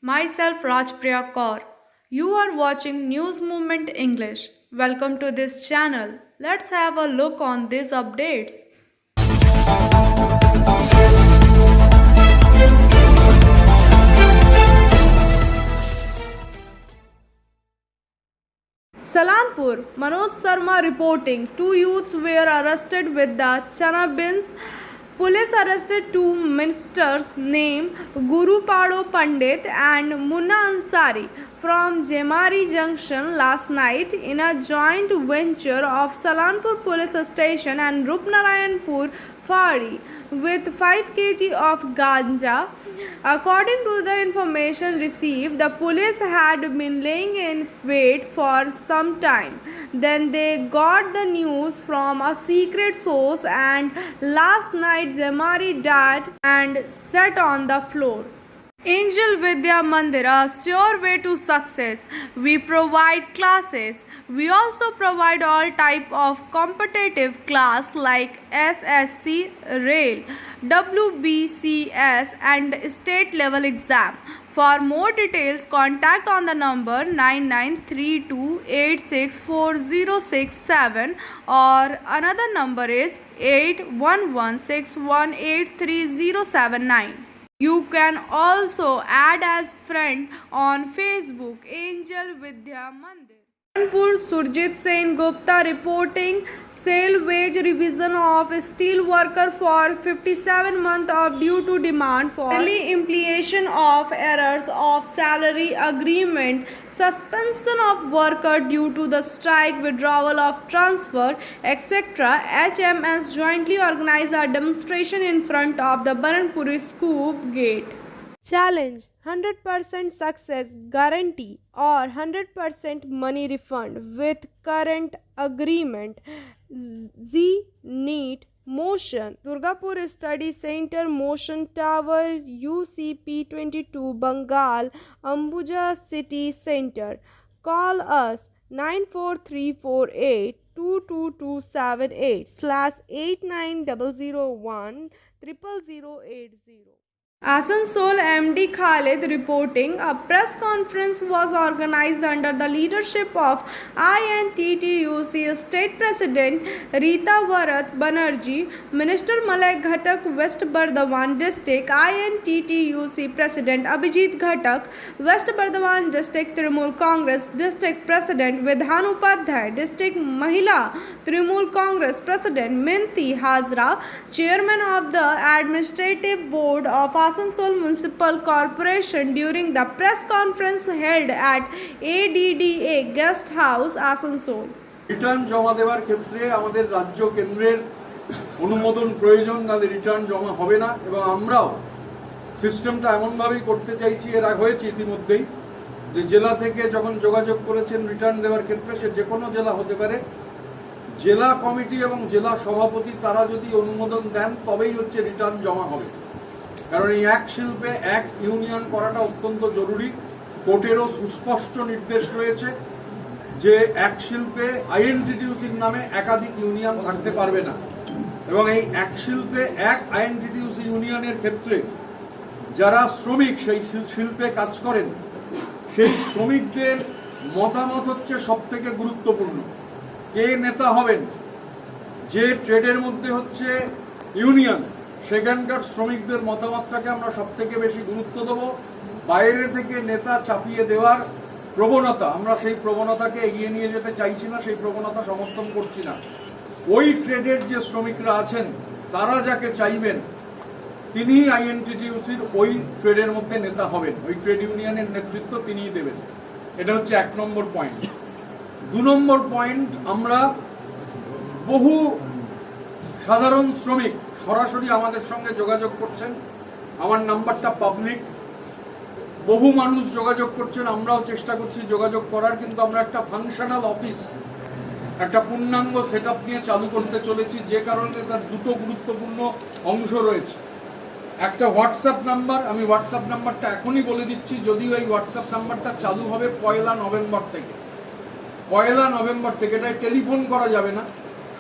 Myself Rajpriya Kaur. You are watching News Movement English. Welcome to this channel. Let's have a look on these updates. Salanpur, Manoj Sharma reporting. Two youths were arrested with the chana bins. Police arrested two ministers named Guru Pado Pandit and Munna Ansari from Jemari Junction last night in a joint venture of Salanpur Police Station and Rupnarayanpur Fari with 5 kg of ganja. According to the information received, the police had been laying in wait for some time. Then they got the news from a secret source, and last night Zemari died and sat on the floor. Angel Vidya Mandir, a sure way to success. We provide classes. We also provide all type of competitive class like SSC, Rail, WBCS and state level exam. For more details, contact on the number 9932864067 or another number is 8116183079. You can also add as friend on Facebook Angel Vidya Mandir. Kanpur Surjit Sen Gupta reporting sale wage revision of steel worker for 57 months of due to demand for early implementation of errors of salary agreement, suspension of worker due to the strike, withdrawal of transfer, etc. HMS jointly organized a demonstration in front of the Baranpuri Scoop Gate. Challenge 100% success guarantee or 100% money refund with current agreement. Z NEET Motion Durgapur Study Center Motion Tower UCP 22 Bengal Ambuja City Center. Call us 94348 22278/890001 00080. Asansol MD Khalid reporting a press conference was organized under the leadership of INTTUC State President Rita Bharat Banerjee, Minister Malay Ghatak West Bardhaman District, INTTUC President Abhijit Ghatak, West Bardhaman District Trinamool Congress District President Vidhan Upadhyay, District Mahila Trinamool Congress President Minti Hazra, Chairman of the Administrative Board of Asansol Municipal Corporation during the press conference held at ADDA Guest House, Asansol. Return জমা দেওয়ার ক্ষেত্রে আমাদের রাজ্য কেন্দ্রের অনুমোদন প্রয়োজন, নালে return জমা হবে না। এবং আমরাও সিস্টেমটা এমনভাবেই করতে চাইছি, এর আগে হয়েছে ইতিমধ্যেই, যে জেলা থেকে যখন যোগাযোগ করেছেন রিটার্ন দেওয়ার ক্ষেত্রে, সে যে কোনো জেলা হতে পারে, জেলা কমিটি এবং জেলা সভাপতি তারা যদি অনুমোদন দেন তবেই হচ্ছে রিটার্ন জমা হবে। কারণ এই এক শিল্পে এক ইউনিয়ন করাটা অত্যন্ত জরুরি। কোর্টেরও সুস্পষ্ট নির্দেশ রয়েছে যে এক শিল্পে আইএনটিটিউসির নামে একাধিক ইউনিয়ন থাকতে পারবে না। এবং এই এক শিল্পে এক আইএনটিটিউসি ইউনিয়নের ক্ষেত্রে যারা শ্রমিক সেই শিল্পে কাজ করেন, সেই শ্রমিকদের মতামত হচ্ছে সব থেকে গুরুত্বপূর্ণ। কে নেতা হবেন, যে ট্রেডের মধ্যে হচ্ছে ইউনিয়ন, সেখানকার শ্রমিকদের মতামতটাকে আমরা সব থেকে বেশি গুরুত্ব দেব। বাইরে থেকে নেতা চাপিয়ে দেওয়ার প্রবণতা, আমরা সেই প্রবণতাকে এগিয়ে নিয়ে যেতে চাইছি না, সেই প্রবণতা সমর্থন করছি না। ওই ট্রেডের যে শ্রমিকরা আছেন তারা যাকে চাইবেন তিনি আইএনটিটিউসির ওই ট্রেডের মধ্যে নেতা হবেন, ওই ট্রেড ইউনিয়নের নেতৃত্ব তিনিই দেবেন। এটা হচ্ছে 1 নম্বর পয়েন্ট। 2 নম্বর পয়েন্ট, আমরা বহু সাধারণ শ্রমিক সরাসরি আমাদের সঙ্গে যোগাযোগ করছেন, আমার নাম্বারটা পাবলিক, বহু মানুষ যোগাযোগ করছেন, আমরাও চেষ্টা করছি যোগাযোগ করার। কিন্তু আমরা একটা ফাংশনাল অফিস, একটা পূর্ণাঙ্গ সেটআপ নিয়ে চালু করতে চলেছি, যে কারণে তার দুটো গুরুত্বপূর্ণ অংশ রয়েছে। একটা হোয়াটসঅ্যাপ নাম্বার, আমি হোয়াটসঅ্যাপ নাম্বারটা এখনই বলে দিচ্ছি, যদিও এই হোয়াটসঅ্যাপ নাম্বারটা চালু হবে 1 নভেম্বর থেকে। 1 নভেম্বর থেকে এটায় টেলিফোন করা যাবে না,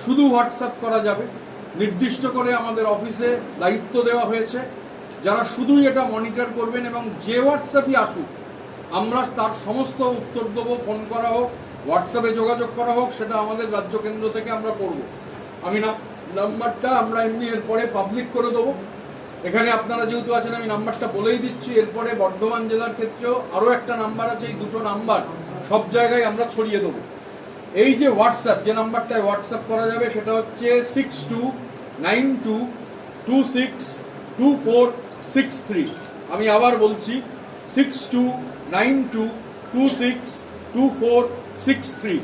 শুধু হোয়াটসঅ্যাপ করা যাবে। নির্দিষ্ট করে আমাদের অফিসে দায়িত্ব দেওয়া হয়েছে যারা শুধুই এটা মনিটর করবেন এবং যে হোয়াটসঅ্যাপই আসুক আমরা তার সমস্ত উত্তর দেবো, ফোন করা হোক, হোয়াটসঅ্যাপে যোগাযোগ করা হোক, সেটা আমাদের রাজ্য কেন্দ্র থেকে আমরা করব। আমি নাম্বারটা আমরা এমনি এরপরে পাবলিক করে দেবো। এখানে আপনারা যেহেতু আছেন আমি নাম্বারটা বলেই দিচ্ছি। এরপরে বর্ধমান জেলার ক্ষেত্রেও আরও একটা নাম্বার আছে, এই দুটো নাম্বার সব জায়গায় আমরা ছড়িয়ে দেবো। এই যে হোয়াটসঅ্যাপ, যে নাম্বারটায় হোয়াটসঅ্যাপ করা যাবে সেটা হচ্ছে 6292262463। আমি আবার বলছি 6292262463।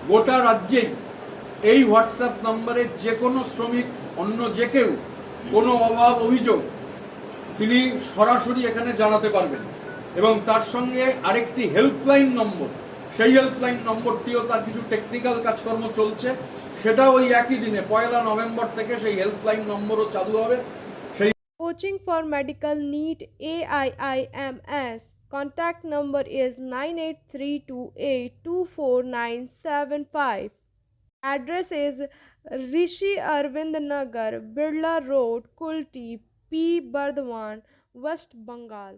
গোটা রাজ্যে এই হোয়াটসঅ্যাপ নম্বরে যে কোনো শ্রমিক, অন্য যে কেউ কোনো অভাব অভিযোগ তিনি সরাসরি এখানে জানাতে পারবেন। এবং তার সঙ্গে আরেকটি হেল্পলাইন নম্বর, সেই হেল্পলাইন নম্বরটিও তার কিছু টেকনিক্যাল কাজকর্ম চলছে, সেটা ওই একই দিনে 1 নভেম্বর থেকে সেই হেল্পলাইন নম্বরও চালু হবে। সেই Coaching for Medical NEET AIIMS. Contact number is 9832824975. Address is Rishi Arvind Nagar, Birla Road, Kulti, P. Bardhaman, West Bengal.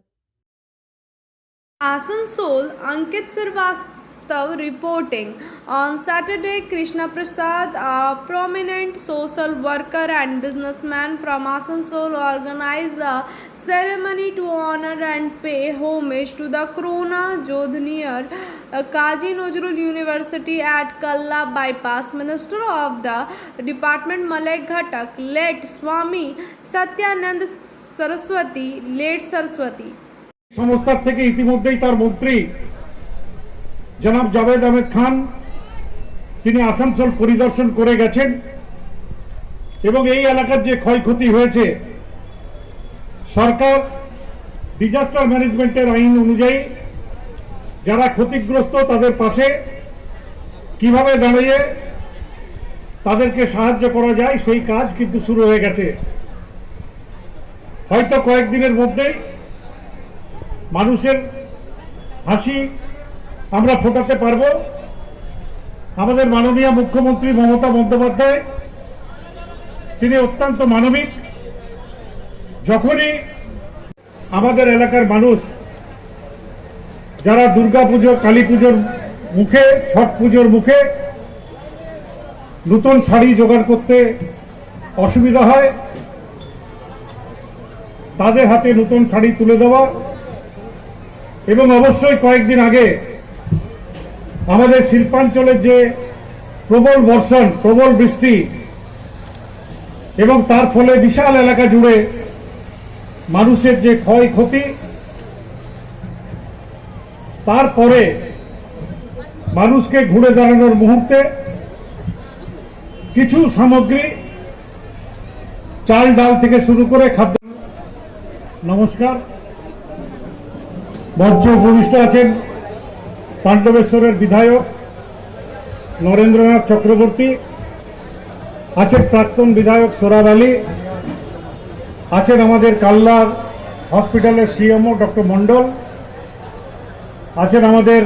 Asansol, Ankit Srivastava reporting. On Saturday, Krishna Prasad, a prominent social worker and businessman from Asansol, organized a ceremony to honor and pay homage to the Corona Jodh near Kazi Nazrul University at Kalla bypass. Minister of the Department Malay Ghatak, late Swami Satyanand Saraswati, late Saraswati. সংস্থার থেকে ইতিমধ্যেই তার মন্ত্রী জনাব জাভেদ আহমেদ খান তিনি আসানসোল পরিদর্শন করে গেছেন এবং এই এলাকার যে ক্ষয়ক্ষতি হয়েছে সরকার ডিজাস্টার ম্যানেজমেন্টের আইন অনুযায়ী যারা ক্ষতিগ্রস্ত তাদের পাশে কিভাবে দাঁড়িয়ে তাদেরকে সাহায্য করা যায় সেই কাজ কিন্তু শুরু হয়ে গেছে। হয়তো কয়েকদিনের মধ্যেই মানুষের হাসি আমরা ফোটাতে পারব। আমাদের মাননীয় মুখ্যমন্ত্রী মমতা বন্দ্যোপাধ্যায় তিনি অত্যন্ত মানবিক। যখনই আমাদের এলাকার মানুষ যারা দুর্গা পুজো, কালী পুজোর মুখে, ছট পুজোর মুখে নতুন শাড়ি জোগাড় করতে অসুবিধা হয়, তাদের হাতে নতুন শাড়ি তুলে দেওয়া এবং অবশ্যই কয়েকদিন আগে আমাদের শিল্পাঞ্চলের যে প্রবল বর্ষণ, প্রবল বৃষ্টি এবং তার ফলে বিশাল এলাকা জুড়ে মানুষের যে ক্ষয়ক্ষতি, তারপরে মানুষকে ঘুরে দাঁড়ানোর মুহূর্তে কিছু সামগ্রী, চাল ডাল থেকে শুরু করে খাদ্য। নমস্কার। মঞ্চে উপবিষ্ট আছেন পাণ্ডবেশ্বরের বিধায়ক নরেন্দ্রনাথ চক্রবর্তী, আছেন প্রাক্তন বিধায়ক সোরাব আলী, আছেন আমাদের কাল্লার হসপিটালের সিএমও ডক্টর মন্ডল, আছেন আমাদের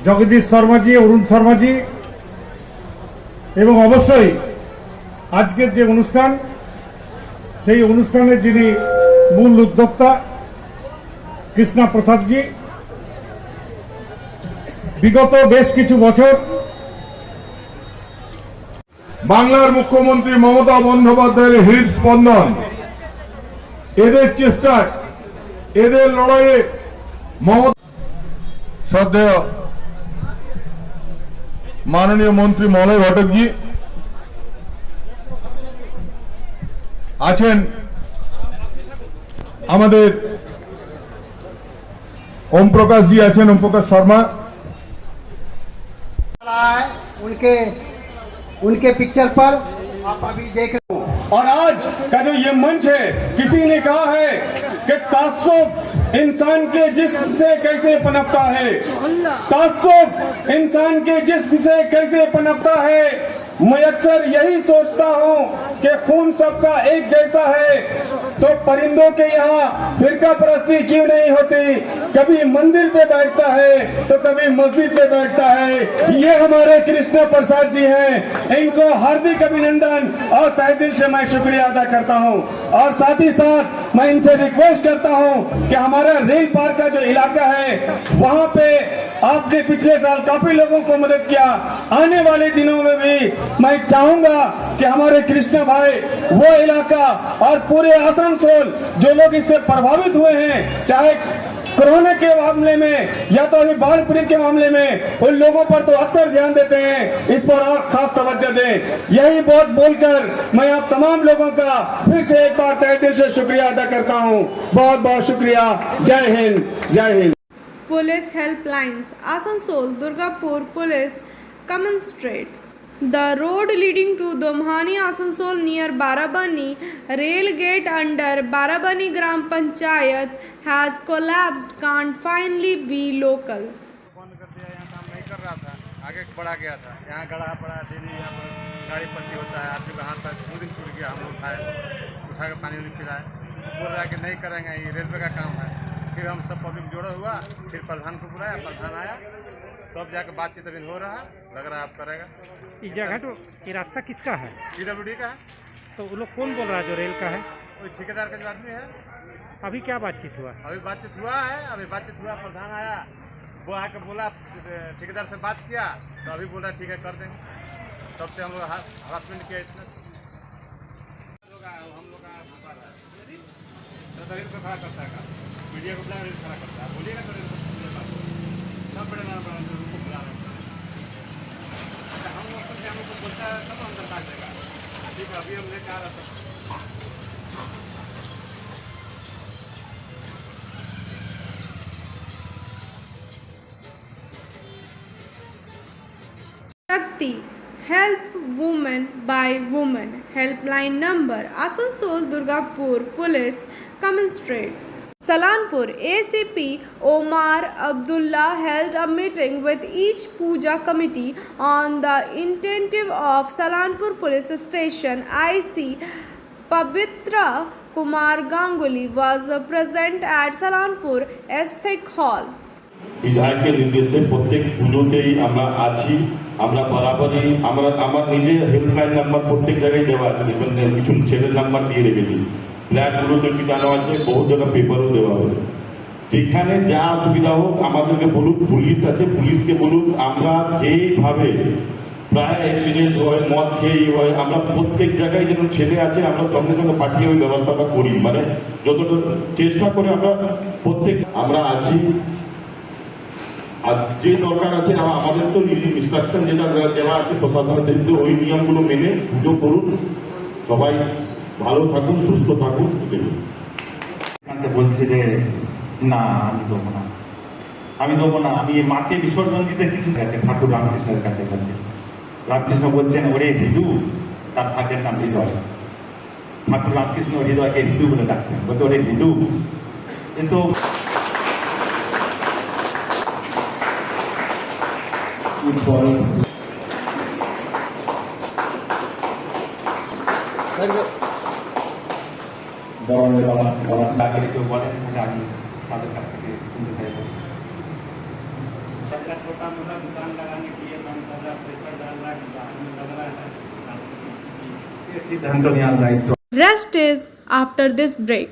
জগদীশ শর্মাজি, অরুণ শর্মাজি এবং অবশ্যই আজকের যে অনুষ্ঠান সেই অনুষ্ঠানের যিনি মূল উদ্যোক্তা কৃষ্ণা প্রসাদজি। বিগত বেশ কিছু বছর বাংলার মুখ্যমন্ত্রী মমতা বন্দ্যোপাধ্যায়ের হৃদস্পন্দন, এদের চেষ্টায়, এদের লড়াইয়ে মমতা শ্রদ্ধেয় মাননীয় মন্ত্রী মলয় ঘটকজি আছেন, আমাদের ओम प्रकाश जी आছেন, ओम प्रकाश शर्मा, उनके पिक्चर पर आप अभी देख रहे हो। और आज का जो ये मंच है, किसी ने कहा है कि ताज्जुब इंसान के जिस्म से कैसे पनपता है, ताज्जुब इंसान के जिस्म से कैसे पनपता है। मैं अक्सर यही सोचता हूँ कि खून सबका एक जैसा है, तो परिंदों के यहाँ फिरका परस्ती क्यों नहीं होती? कभी मंदिर पे बैठता है तो कभी मस्जिद पे बैठता है। ये हमारे कृष्ण प्रसाद जी हैं, इनको हार्दिक अभिनंदन और तहे दिल से मैं शुक्रिया अदा करता हूँ। और साथ ही साथ मैं इनसे रिक्वेस्ट करता हूँ कि हमारा रेल पार का जो इलाका है वहाँ पे आपने पिछले साल काफी लोगों को मदद किया। आने वाले दिनों में भी मैं चाहूंगा कि हमारे कृष्ण भाई वो इलाका और पूरे आसनसोल जो लोग इससे प्रभावित हुए हैं, चाहे कोरोना के मामले में या तो अभी बाढ़ पीड़ित के मामले में, उन लोगों पर तो अक्सर ध्यान देते हैं, इस पर और खास तवज्जो दें। यही बात बोलकर मैं आप तमाम लोगों का फिर से एक बार तहे दिल से शुक्रिया अदा करता हूँ। बहुत बहुत शुक्रिया। जय हिंद, जय Hind. Police helplines, Asansol, Durgapur Police Commissionerate. The road leading to Domhani Asansol near Barabani rail gate under Barabani Gram Panchayat has collapsed. Can't finally be local. बंद कर दिया, यहाँ काम नहीं कर रहा था, आगे बढ़ा गया था, यहाँ गड़ा पड़ा डेली यहाँ पर गाड़ी पलटी होता है। आदमी का हाथ पैर 2 दिन टूट गया, हम उठा के पानी उनी पिलाए, बोल रहा है कि नहीं करेंगे, ये रेलवे का काम है। फिर हम सब पब्लिक जोड़ा हुआ, फिर प्रधान को बुलाया, प्रधान आया, तब जाकर बातचीत अभी हो रहा है, लग रहा है आप करेगा। ये जगह तो ये रास्ता किसका है? PWD का है। तो वो लोग कौन बोल रहा है जो रेल का है? वही ठेकेदार का जो आदमी है। अभी क्या बातचीत हुआ? अभी बातचीत हुआ है, प्रधान आया, वो आकर बोला, ठेकेदार से बात किया तो अभी बोला ठीक है कर देंगे। तब से हम लोग हरासमेंट किया इतना। हम लोग का खड़ा करता है, मीडिया को बुला खड़ा करता है, बोलिएगा तो सब बड़े ना बड़ा को बुला रहे हैं। हम लोग को बोलता है तब अंदर काट देगा। ठीक है, अभी हम लेकर आ रहा था। Shakti, help women by women. Helpline number, Asansol Durgapur Police Commissionerate. Salanpur ACP Omar Abdullah held a meeting with each puja committee on the initiative of Salanpur Police Station. IC Pavitra Kumar Ganguly was present at Salanpur Aesthetic Hall. বিধায়কের নির্দেশে প্রত্যেক পুজোতেই আমরা আছি। আমরা বরাবরই আমার নিজে helpline number প্রত্যেক জায়গায় দেওয়া আছে, কিছু ছেলের নাম্বার দিয়ে রেখেছি, ফ্ল্যাটগুলোতে টিকানো আছে, বহু জায়গায় পেপারও দেওয়া হয়েছে। যেখানে যা অসুবিধা হোক আমাদেরকে বলুন, পুলিশ আছে, পুলিশকে বলুন। আমরা যেইভাবে প্রায় অ্যাক্সিডেন্ট হয়, মদ খেয়েই হয়, আমরা প্রত্যেক জায়গায় যেন ছেলে আছে আমরা সঙ্গে সঙ্গে পাঠিয়ে ওই ব্যবস্থাটা করি, মানে যতটা চেষ্টা করে আমরা আছি। আর যে দরকার আছে আমাদের তো ইনস্ট্রাকশন যেটা দেওয়া আছে প্রশাসনের দায়িত্ব, ওই নিয়মগুলো মেনে পুজো করুন। সবাই ভালো থাকুন, সুস্থ থাকুন। বলছে যে না আমি দেবো না, আমি মাকে বিসর্জন দিতে কিছু গেছে ঠাকুর রামকৃষ্ণের কাছে গেছে। রামকৃষ্ণ বলছেন ওরে হিন্দু, তার ঠাকুরের নাম হৃদয়। ঠাকুর রামকৃষ্ণ হৃদয়কে হিন্দু বলে ডাকতেন, বলতে ওরে হিন্দু। কিন্তু Rest is after this break.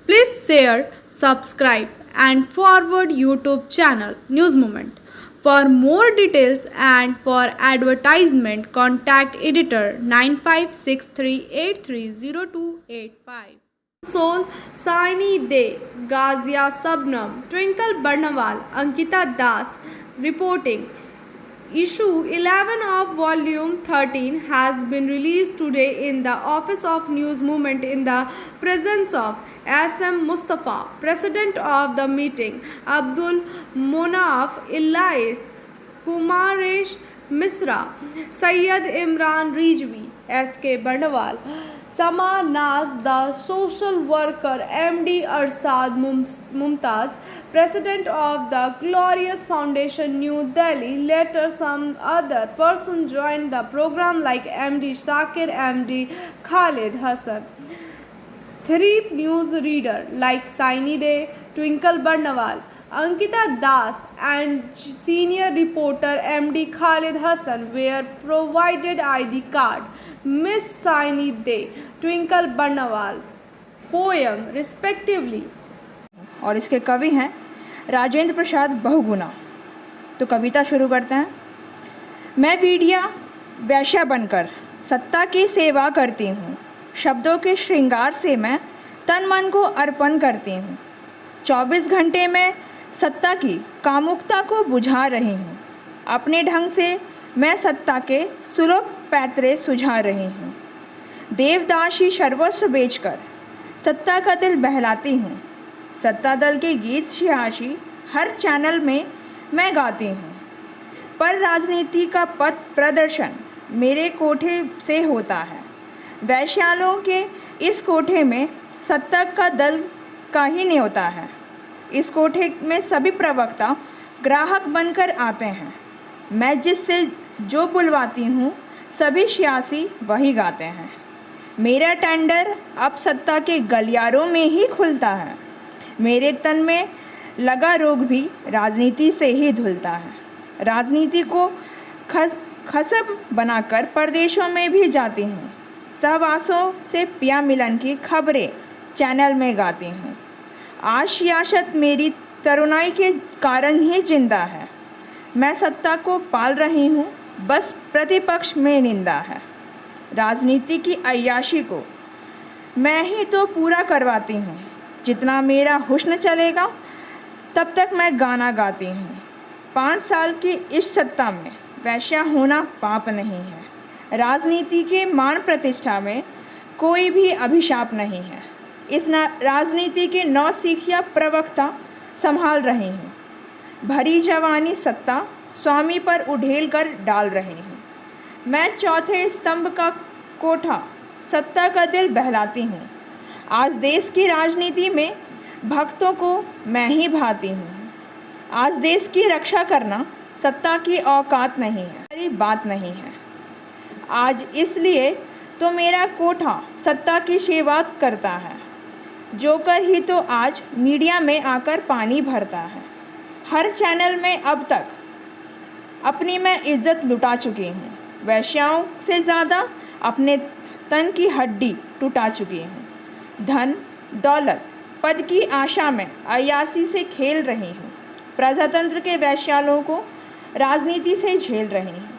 Please share, subscribe and forward YouTube channel News Moment. For more details and for advertisement, contact editor 9563830285. Soul, Saini De, Gazia Sabnam, Twinkle Barnawal, Ankita Das reporting. Issue 11 of Volume 13 has been released today in the Office of News Movement in the presence of SM Mustafa, President of the meeting, Abdul Monaf Illais, Kumaresh Misra, Syed Imran Rijvi, SK Barnawal, Sama Naz, the social worker, MD Arsad Mumtaz, President of the Glorious Foundation, New Delhi. Later, some other person joined the program like MD Shakir, MD Khalid Hassan. 3 news readers like Saini De, Twinkle Barnawal, Ankita Das and senior reporter MD Khalid Hassan were provided ID card. Miss Saini De, Twinkle Barnawal, poem respectively. और इसके कवि हैं राजेंद्र प्रसाद बहुगुणा। तो कविता शुरू करते हैं। मैं video वैश्या बनकर सत्ता की सेवा करती हूँ, शब्दों के श्रृंगार से मैं तन मन को अर्पण करती हूँ। 24 घंटे में सत्ता की कामुकता को बुझा रही हूँ, अपने ढंग से मैं सत्ता के सुलभ पैतरे सुझा रही हूँ। देवदासी सर्वस्व बेचकर सत्ता का दिल बहलाती हूँ, सत्ता दल के गीत सियासी हर चैनल में मैं गाती हूँ। पर राजनीति का पथ प्रदर्शन मेरे कोठे से होता है, वैश्यालों के इस कोठे में सत्ता का दल का ही नहीं होता है। इस कोठे में सभी प्रवक्ता ग्राहक बनकर आते हैं, मैं जिससे जो बुलवाती हूँ सभी सियासी वही गाते हैं। मेरा टेंडर अब सत्ता के गलियारों में ही खुलता है, मेरे तन में लगा रोग भी राजनीति से ही धुलता है। राजनीति को खसब बनाकर प्रदेशों में भी जाती हूँ, सहवासों से पिया मिलन की खबरें चैनल में गाती हूँ। आज सियासत मेरी तरुणाई के कारण ही जिंदा है, मैं सत्ता को पाल रही हूँ, बस प्रतिपक्ष में निंदा है। राजनीति की अय्याशी को मैं ही तो पूरा करवाती हूँ, जितना मेरा हुस्न चलेगा तब तक मैं गाना गाती हूँ। 5 साल की इस सत्ता में वैश्या होना पाप नहीं है, राजनीति के मान प्रतिष्ठा में कोई भी अभिशाप नहीं है। इस राजनीति के नौसिखिया प्रवक्ता संभाल रही हूँ, भरी जवानी सत्ता स्वामी पर उड़ेल कर डाल रही हूँ। मैं चौथे स्तंभ का कोठा सत्ता का दिल बहलाती हूँ। आज देश की राजनीति में भक्तों को मैं ही भाती हूँ। आज देश की रक्षा करना सत्ता की औकात नहीं है, मेरी बात नहीं है। आज इसलिए तो मेरा कोठा सत्ता की सेवा करता है, जोकर ही तो आज मीडिया में आकर पानी भरता है। हर चैनल में अब तक अपनी मैं इज्जत लुटा चुकी हूँ, वैश्याओं से ज़्यादा अपने तन की हड्डी टूटा चुकी हूँ। धन दौलत पद की आशा में अयासी से खेल रही हूँ, प्रजातंत्र के वैश्यालों को राजनीति से झेल रही हूँ।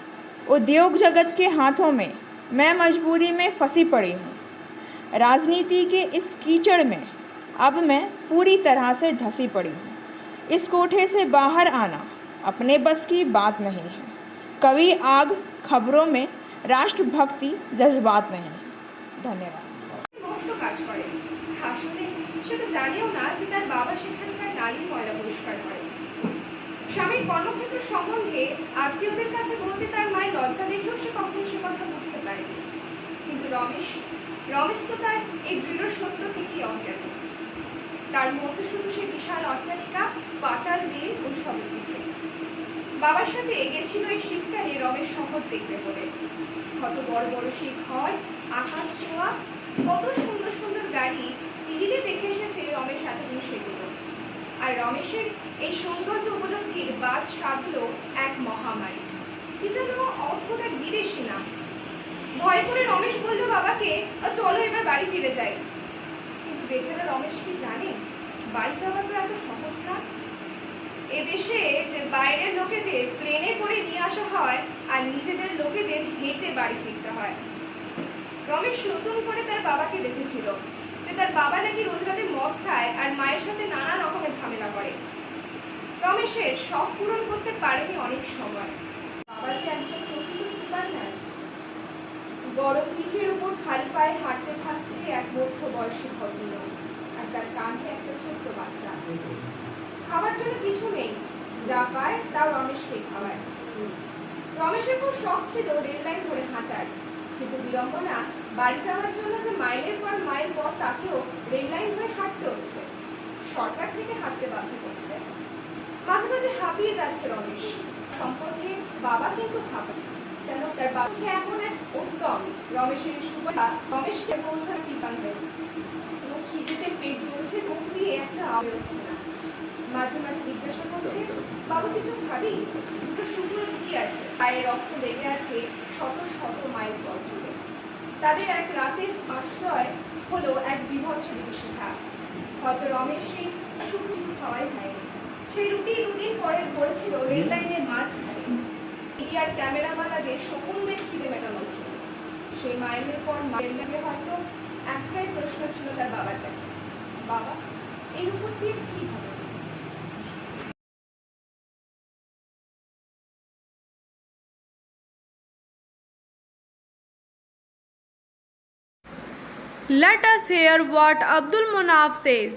उद्योग जगत के हाथों में मैं मजबूरी में फंसी पड़ी हूँ। राजनीति के इस कीचड़ में अब मैं पूरी तरह से धंसी पड़ी हूँ। इस कोठे से बाहर आना अपने बस की बात नहीं है। कवि आग खबरों में राष्ट्रभक्ति जज्बात नहीं। धन्यवाद। মস্ত কাজ করে আসলে সে তো জানিও না যে তার বাবা সেখানকার নারী ময়লা পরিষ্কার করে। স্বামীর কর্মক্ষেত্র সম্বন্ধে আত্মীয়দের কাছে বলতে তার মায়ের লজ্জা দেখেও সে কখনো সে কথা বুঝতে পারেনি। কিন্তু রমেশ তো তার এই দৃঢ় সত্য থেকেই অজ্ঞাত। তার মধ্যে শুধু সে বিশাল অট্টালিকা পাতাল রেল ওইসবের দিকে। বাবার সাথে গেছিল এই শীতকালে রমেশ শহর দেখতে বলে। কত বড় বড় সেই ঘর, আকাশ ছোঁয়া, কত সুন্দর সুন্দর গাড়ি টিভিতে দেখে এসেছে রমেশ এতদিন সেগুলো। আর রমেশের এই সৌন্দর্য উপলব্ধির বাদ সাধল এক মহামারী, কি যেন অদ্ভুত এক বিদেশি নাম। ভয় করে রমেশ বলল বাবাকে, চলো এবার বাড়ি ফিরে যাই। কিন্তু বেচারা রমেশ কি জানে বাড়ি যাওয়া তো এত সহজ না। এদেশে যে বাইরের লোকেদের প্লেনে করে নিয়ে আসা হয় আর নিজেদের লোকেদের হেঁটে বাড়ি ফিরতে হয়। রমেশ নতুন করে তার বাবাকে দেখেছিল যে তার বাবা নাকি রোজ রাতে মদ খায় আর মায়ের সাথে নানা রকমের ঝামেলা করে। রমেশের শখ পূরণ করতে পারেনি অনেক সময়। বাবা যে একজন প্রকৃত সুপারম্যান। গরম পিচের উপর খালি পায়ে হাঁটতে থাকছে এক মধ্যবয়সী ভদ্রলোক, আর তার কাঁধে একটা ছোট্ট বাচ্চা। খাবার জন্য কিছু নেই, যা পায় তাও রমেশকে খাওয়ায়। রমেশের খুব শখ ছিল রেল লাইন ধরে হাঁটার, কিন্তু বিড়ম্বনা বাড়ি যাওয়ার জন্য যে মাইলের পর মাইল পথ তাকেও রেল লাইন ধরে হাঁটতে হচ্ছে। সরকার থেকে হাঁটতে বাধ্য করছে। মাঝে মাঝে হাঁপিয়ে যাচ্ছে রমেশ। সম্পর্কে বাবা কিন্তু হাঁপায়। কেন তার বাবাকে এমন এক উত্তম রমেশের সুবাদা রমেশকে পৌঁছার ঠিকান দেয় এবং খিদেতে পেট জ্বলছে, মুখ দিয়ে একটা আওয়াজ হচ্ছে না। মাঝে মাঝে জিজ্ঞাসা করছে, বাবু কিছু খাবি? দুটো শুকনো রুটি আছে, পায়ে রক্ত লেগে আছে শত শত মাইল পথ জুড়ে। তাদের এক রাতে আশ্রয় হলো এক বিভৎস বিভীষিকা। হয়তো রমেশ সেই শুকনো খাওয়াই খায়নি। সেই রুটি দুদিন পরে পড়েছিল রেল লাইনের মাঝখানে। মিডিয়ার ক্যামেরাওয়ালাদের শকুনদের খিদে মেটানোর জন্য। সেই মাইলের পর মাইল লাগে হয়তো একটাই প্রশ্ন ছিল তার বাবার কাছে, বাবা এর উপর দিয়ে কি হবে? Let us hear what Abdul Munaf says.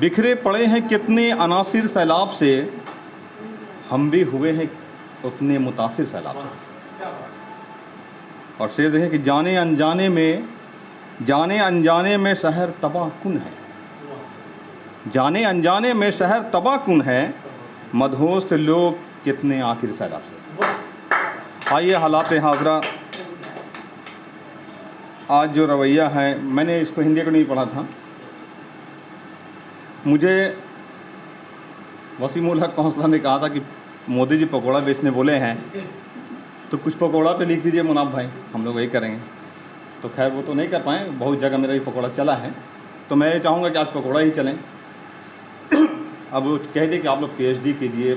बिखरे पड़े हैं कितने अनासिर सैलाब से, हम भी हुए हैं उतने मुतासिर सैलाब से। और शेर देखें कि जाने अनजाने में शहर तबाह कुन है, जाने अनजाने में शहर तबाह कुन है, मदहोश लोग कितने आखिर सैलाब से। आइए हालात हाजरा, आज जो रवैया है, मैंने इसको हिंदी को नहीं पढ़ा था, मुझे वसीमुल हक कौंसलर ने कहा था कि मोदी जी पकौड़ा बेचने बोले हैं तो कुछ पकौड़ा पे लिख दीजिए मुनाफ भाई, हम लोग वही करेंगे। तो खैर वो तो नहीं कर पाए, बहुत जगह मेरा ये पकौड़ा चला है, तो मैं ये चाहूँगा कि आज पकौड़ा ही चलें। अब वो कह दे कि आप लोग PhD कीजिए,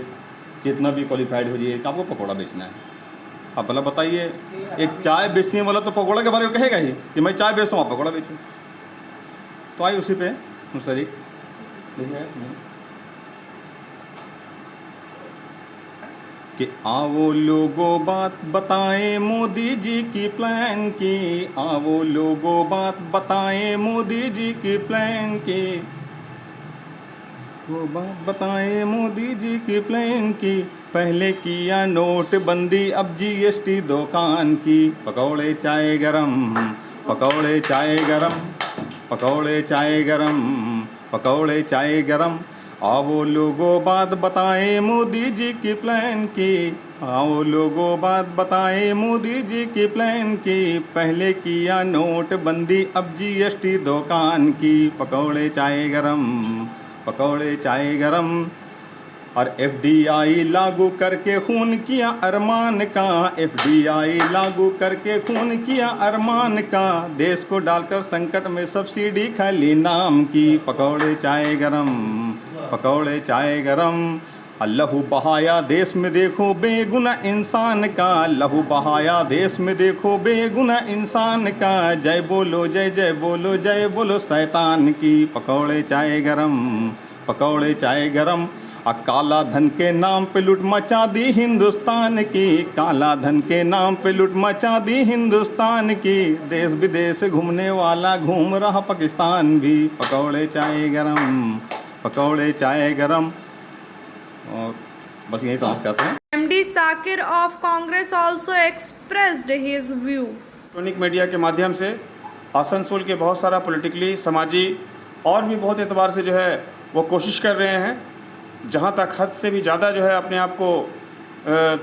जितना भी क्वालिफाइड हो जाइए, आपको पकौड़ा बेचना है। अब भला बताइए, एक चाय बेचने वाला तो पकौड़ा के बारे में कहेगा ही कि मैं चाय बेचता हूँ, आप पकौड़ा बेचो। तो आइए उसी पे मुस्तरिक कि आओ लोगों बात बताएं मोदी जी की प्लान की, आओ लोगों बात बताएं मोदी जी की प्लान की, वो बात बताएं मोदी जी की प्लान की। पहले किया नोटबंदी, अब GST दुकान की। पकौड़े चाय गरम, पकौड़े चाय गरम, पकौड़े चाय गरम, पकौड़े चाय गरम। आओ लोगों बात बताएं मोदी जी की प्लान की, आओ लोगों बात बताएं मोदी जी की प्लान की। पहले किया नोटबंदी, अब GST दुकान की। पकौड़े चाय गरम, पकौड़े चाय गरम। और FDI लागू करके खून किया अरमान का, FDI लागू करके खून किया अरमान का। देश को डालकर संकट में सब्सिडी खाली नाम की। पकौड़े चाय गरम, पकौड़े चाय गरम। लहू बहाया देश में देखो बेगुना इंसान का, लहू बहाया देश में देखो बेगुना इंसान का। जय बोलो जय जय बोलो, जय बोलो शैतान की। पकौड़े चाय गरम, पकौड़े चाय गरम। काला धन के नाम पे लूट मचा दी हिंदुस्तान की, काला धन के नाम पे लूट मचा दी हिंदुस्तान की। देश विदेश घूमने वाला घूम रहा पाकिस्तान भी। पकौड़े चाय गरम, पकौड़े चाय गरम। और बस यही समझ करते हैं। MD Sakir of Congress also expressed his view. Electronic media के माध्यम से आसनसोल के बहुत सारा पॉलिटिकली, समाजी और भी बहुत एतबार से जो है वो कोशिश कर रहे हैं, जहाँ तक हद से भी ज़्यादा जो है अपने आप को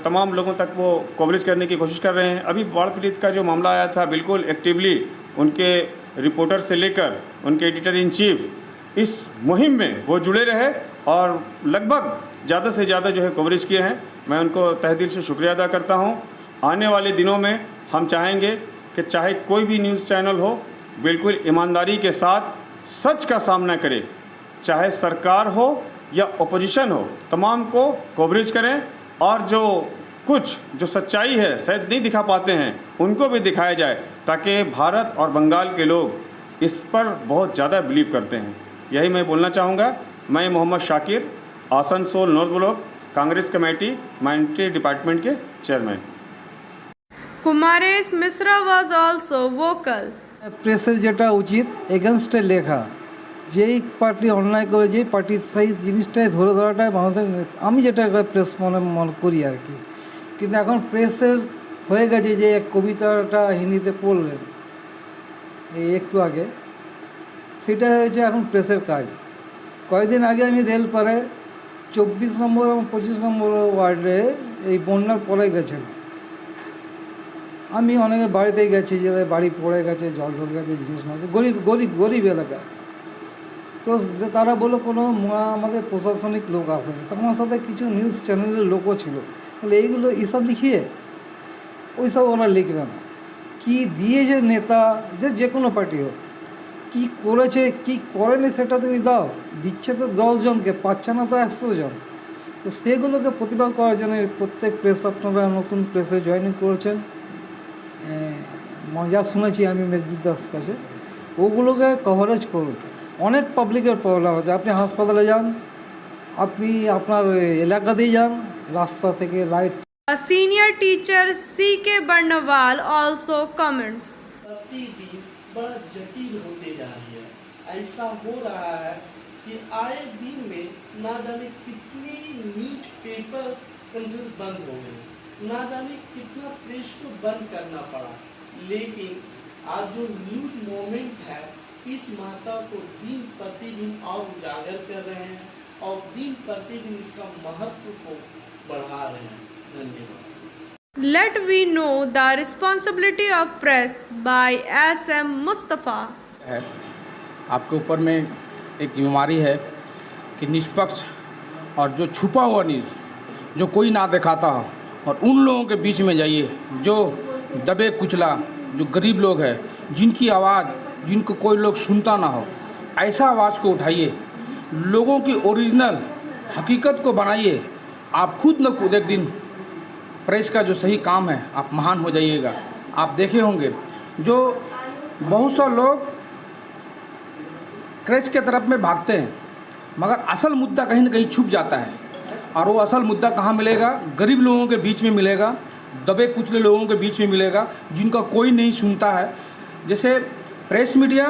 तमाम लोगों तक वो कवरेज करने की कोशिश कर रहे हैं। अभी बाढ़ पीड़ित का जो मामला आया था, बिल्कुल एक्टिवली उनके रिपोर्टर से लेकर उनके एडिटर इन चीफ इस मुहिम में वो जुड़े रहे और लगभग ज़्यादा से ज़्यादा जो है कवरेज किए हैं। मैं उनको तहे दिल से शुक्रिया अदा करता हूँ। आने वाले दिनों में हम चाहेंगे कि चाहे कोई भी न्यूज़ चैनल हो, बिल्कुल ईमानदारी के साथ सच का सामना करे, चाहे सरकार हो या ओपोजिशन हो, तमाम को कवरेज करें। और जो कुछ जो सच्चाई है शायद नहीं दिखा पाते हैं, उनको भी दिखाया जाए, ताकि भारत और बंगाल के लोग इस पर बहुत ज़्यादा बिलीव करते हैं। यही मैं बोलना चाहूँगा। मैं Mohammad Shakir, Asansol north block Congress committee minority department के chairman. Kumaresh Misra was also vocal. প্রেসের যেটা উচিত এগেনস্টে লেখা, যেই পার্টি অন্যায় করে যেই পার্টির সেই জিনিসটাই ধরে ধরাটাই মানুষের, আমি যেটা প্রেস মনে করি আর কি। কিন্তু এখন প্রেসের হয়ে গেছে যে কবিতাটা হিন্দিতে পড়লেন এই একটু আগে, সেটা হয়েছে এখন প্রেসের কাজ। কয়েকদিন আগে আমি রেলপাড়ায় 24 নম্বর এবং 25 নম্বর ওয়ার্ডে এই বন্যার পড়ে গেছে। আমি অনেকের বাড়িতেই গেছি, যে বাড়ি পড়ে গেছে, জল ঢুকে গেছে, জিনিস নয়, গরিব এলাকা। তো তারা বললো কোনো আমাদের প্রশাসনিক লোক আসেনি। তো আমার সাথে কিছু নিউজ চ্যানেলের লোকও ছিল, বলে এইগুলো এইসব লিখিয়ে ওইসব ওরা লিখবে না। কী দিয়েছে নেতা, যে কোনো পার্টি হোক, কী করেছে কী করেনি সেটা তুমি দাও। দিচ্ছে তো 10 জনকে, পাচ্ছে না তো 100 জন। তো সেগুলোকে প্রতিবাদ করার জন্য প্রত্যেক প্রেস, আপনারা নতুন প্রেসে জয়েনিং করেছেন, যা শুনেছি আমি মেঘদূত দাস কাছে, ওগুলোকে কভারেজ করুন। অনেক পাবলিকের প্রবলেম আছে। আপনি হাসপাতালে যান, আপনি আপনার এলাকাতেই যান, রাস্তা থেকে light. A senior teacher C.K. Barnawal also comments. प्रतिदिन बड़ा जटिल होते जा रही है। ऐसा हो रहा है कि आए दिन में ना जाने कितने न्यूज पेपर बंद हो गए, ना जाने कितना प्रेस को बंद करना पड़ा। लेकिन आज जो न्यूज मोमेंट है, इस माता को दिन प्रतिदिन और उजागर कर रहे हैं और दिन प्रतिदिन इसका महत्व को बढ़ा रहे हैं। धन्यवाद। Let we know the responsibility of press by S.M. Mustafa. है आपके ऊपर में एक जिम्मेवारी है कि निष्पक्ष और जो छुपा हुआ न्यूज़ जो कोई ना दिखाता हो, और उन लोगों के बीच में जाइए जो दबे कुचला, जो गरीब लोग हैं, जिनकी आवाज़ जिनको कोई लोग सुनता ना हो, ऐसा आवाज़ को उठाइए, लोगों की ओरिजिनल हकीकत को बनाइए। आप खुद न खुद एक दिन प्रेस का जो सही काम है, आप महान हो जाइएगा। आप देखे होंगे जो बहुत सा लोग प्रेस के तरफ में भागते हैं, मगर असल मुद्दा कहीं न कहीं छुप जाता है। और वो असल मुद्दा कहाँ मिलेगा? गरीब लोगों के बीच में मिलेगा, दबे कुचले लोगों के बीच में मिलेगा, जिनका कोई नहीं सुनता है। जैसे प्रेस मीडिया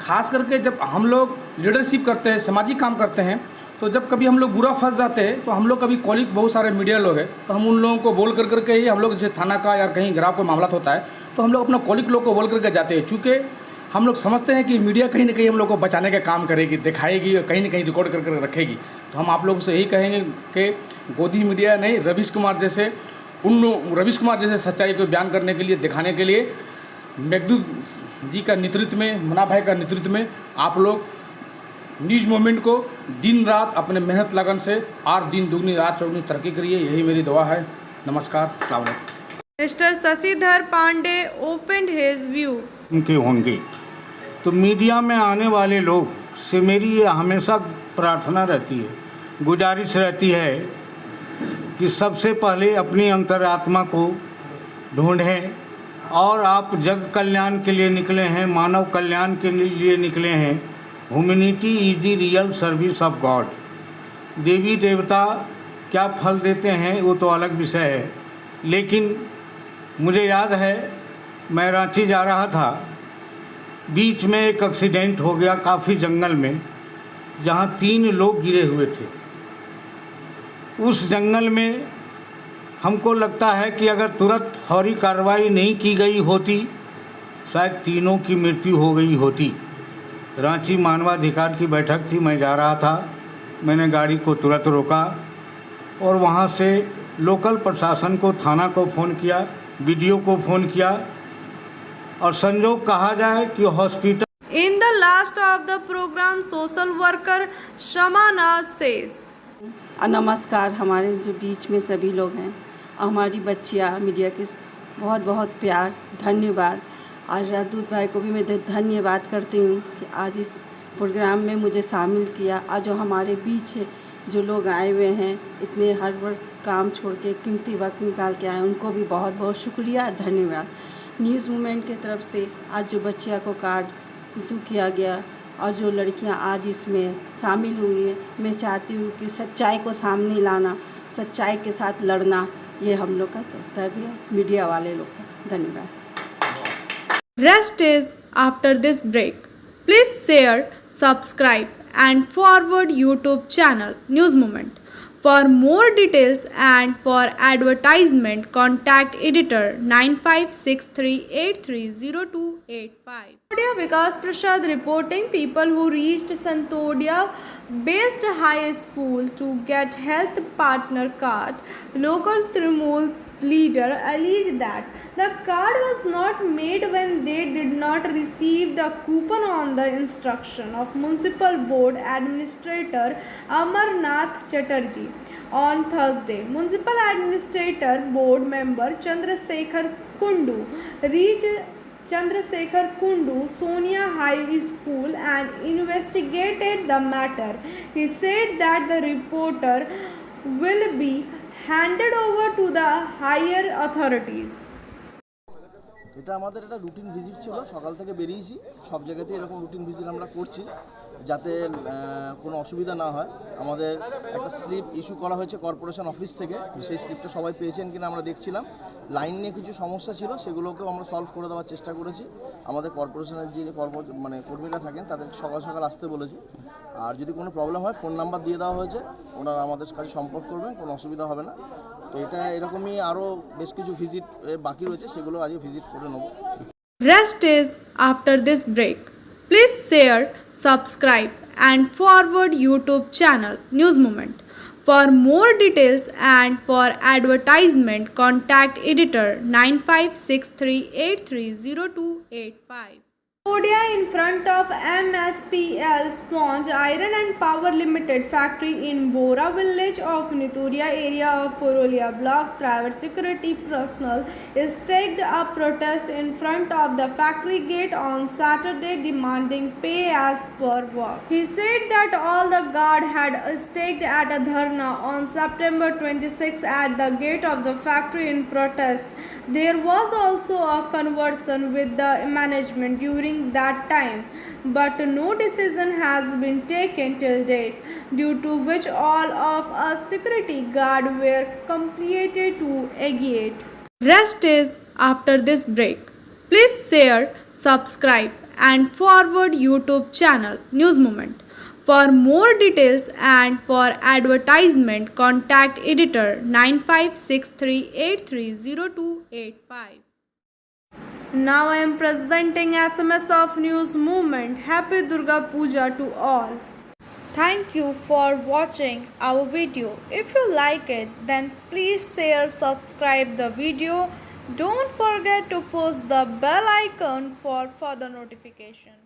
खास करके जब हम लोग लीडरशिप करते हैं, सामाजिक काम करते हैं, तो जब कभी हम लोग बुरा फंस जाते हैं तो हम लोग कभी कॉलिग, बहुत सारे मीडिया लोग हैं, तो हम उन लोगों को बोल कर करके ही हम लोग, जैसे थाना का या कहीं ग्राफ का मामला होता है, तो हम लोग अपना कॉलिग लोग को बोल करके जाते हैं। चूँकि हम लोग समझते हैं कि मीडिया कहीं ना कहीं हम लोग को बचाने का काम करेगी, दिखाएगी और कहीं ना कहीं रिकॉर्ड कर रखेगी। तो हम आप लोगों से यही कहेंगे कि गोदी मीडिया नहीं, रवीश कुमार जैसे सच्चाई को बयान करने के लिए, दिखाने के लिए मेघदूत जी का नेतृत्व में, मुन्ना भाई का नेतृत्व में आप लोग न्यूज़ मूवमेंट को दिन रात अपने मेहनत लगन से और दिन दुगनी रात चौगुनी तरक्की करिए, यही मेरी दुआ है। नमस्कार, अस्सलाम वालेकुम। Mr. Sasidhar Pandey opened his view. उनके होंगे तो मीडिया में आने वाले लोग से मेरी ये हमेशा प्रार्थना रहती है, गुजारिश रहती है कि सबसे पहले अपनी अंतरात्मा को ढूंढें। और आप जग कल्याण के लिए निकले हैं, मानव कल्याण के लिए निकले हैं। Humanity is the real service of God. देवी देवता क्या फल देते हैं वो तो अलग विषय है, लेकिन मुझे याद है मैं रांची जा रहा था, बीच में एक एक्सीडेंट हो गया काफ़ी जंगल में, जहाँ 3 लोग गिरे हुए थे। उस जंगल में हमको लगता है कि अगर तुरंत फौरी कार्रवाई नहीं की गई होती, शायद तीनों की मृत्यु हो गई होती। रांची मानवाधिकार की बैठक थी, मैं जा रहा था, मैंने गाड़ी को तुरंत रोका और वहाँ से लोकल प्रशासन को, थाना को फ़ोन किया, वीडियो को फ़ोन किया, और संजोग कहा जाए कि hospital. In the last of the program, social worker Shamana says. नमस्कार, हमारे जो बीच में सभी लोग हैं, हमारी बच्चियाँ, मीडिया के बहुत बहुत प्यार, धन्यवाद। आज राजदूत भाई को भी मैं धन्यवाद करती हूँ कि आज इस प्रोग्राम में मुझे शामिल किया। आज जो हमारे बीच जो लोग आए हुए हैं, इतने हर वर्ष काम छोड़ के कीमती वक्त निकाल के आए, उनको भी बहुत बहुत शुक्रिया, धन्यवाद। न्यूज़ मूवमेंट की तरफ से आज जो बच्चियों को कार्ड इशू किया गया और जो लड़कियां आज इसमें शामिल हुई हैं, मैं चाहती हूँ कि सच्चाई को सामने लाना, सच्चाई के साथ लड़ना, ये हम लोग का कर्तव्य है, मीडिया वाले लोग का। धन्यवाद। Rest is after this break. Please share, subscribe and forward YouTube channel News Movement. For more details and for advertisement, contact editor 9563830285. Santodia Vikas Prasad reporting people who reached Santodia based high school to get health partner card. Local Trinamool leader alleged that the card was not made when they did not receive the coupon on the instruction of Municipal Board Administrator Amarnath Chatterjee. On Thursday, Municipal Administrator Board member Chandrasekhar Kundu reached Chandrasekhar Kundu Sonia High School and investigated the matter. He said that the reporter will be handed over to the higher authorities. এটা আমাদের একটা routine visit ছিল, সকাল থেকে বেরিয়েছি, সব জায়গাতেই এরকম রুটিন ভিজিট আমরা করছি যাতে কোনো অসুবিধা না হয়। আমাদের একটা স্লিপ ইস্যু করা হয়েছে কর্পোরেশন অফিস থেকে, সেই স্লিপটা সবাই পেয়েছেন কিনা আমরা দেখছিলাম। লাইন নিয়ে কিছু সমস্যা ছিল, সেগুলোকেও আমরা সলভ করে দেওয়ার চেষ্টা করেছি। আমাদের কর্পোরেশনের যিনি কর্মীরা থাকেন তাদেরকে সকাল সকাল আসতে বলেছি। আর যদি কোনো প্রবলেম হয় ফোন নাম্বার দিয়ে দেওয়া হয়েছে, ওনারা আমাদের কাছে সম্পর্ক করবেন, কোনো অসুবিধা হবে না। তো এটা এরকমই আরও বেশ কিছু ভিজিট বাকি রয়েছে, সেগুলো আজকে ভিজিট করে নেব। Rest is after this break. Please share, subscribe and forward YouTube channel News Moment. For more details and for advertisement, contact editor 9563830285. Santodia in front of MSPL Sponge Iron and Power Limited factory in Bora village of Nituria area of Purulia block. Private security personnel staged a protest in front of the factory gate on Saturday demanding pay as per work. He said that all the guard had staged at a dharna on September 26 at the gate of the factory in protest. There was also a conversation with the management during that time, but no decision has been taken till date, due to which all of us security guard were completed to agitate. Rest is after this break. Please share, subscribe and forward YouTube channel News Moment. For more details and for advertisement, contact editor 9563830285. Now I am presenting SMS of News Movement. Happy Durga Puja to all. Thank you for watching our video. If you like it, then please share, subscribe the video. Don't forget to push the bell icon for further notification.